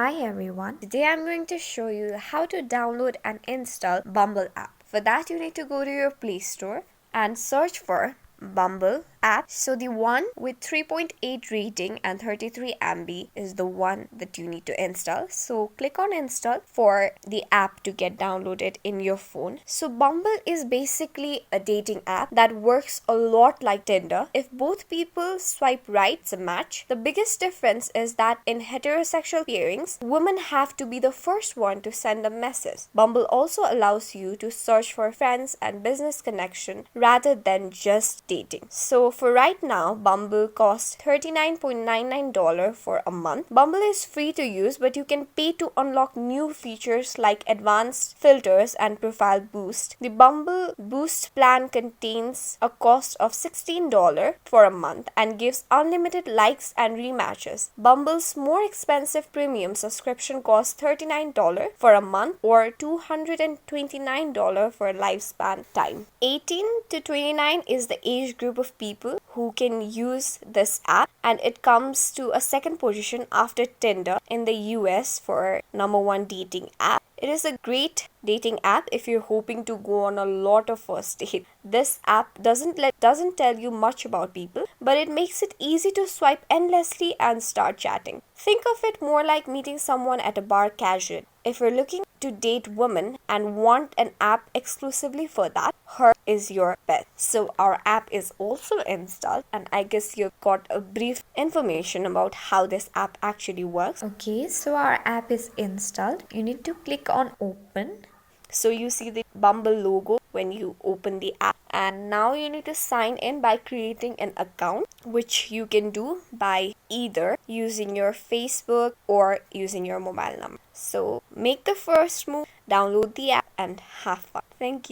Hi everyone. Today I'm going to show you how to download and install Bumble app. For that you need to go to your Play Store and search for Bumble app. So the one with 3.8 rating and 33 MB is the one that you need to install. So click on install for the app to get downloaded in your phone. So Bumble is basically a dating app that works a lot like Tinder. If both people swipe right, it's a match. The biggest difference is that in heterosexual pairings, women have to be the first one to send a message. Bumble also allows you to search for friends and business connection rather than just dating. So for right now, Bumble costs $39.99 for a month. Bumble is free to use, but you can pay to unlock new features like advanced filters and profile boost. The Bumble Boost plan contains a cost of $16 for a month and gives unlimited likes and rematches. Bumble's more expensive premium subscription costs $39 for a month or $229 for a lifespan time. 18 to 29 is the age group of people who can use this app, and it comes to a second position after Tinder in the US for #1 dating app. It is a great dating app if you're hoping to go on a lot of first dates. This app doesn't tell you much about people, but it makes it easy to swipe endlessly and start chatting. Think of it more like meeting someone at a bar casual. If you're looking to date women and want an app exclusively for that, her is your bet. So our app is also installed, and I guess you've got a brief information about how this app actually works. Okay, so our app is installed. You need to click on open. So you see the Bumble logo when you open the app, and now you need to sign in by creating an account, which you can do by either using your Facebook or using your mobile number. So make the first move, download the app and have fun. Thank you.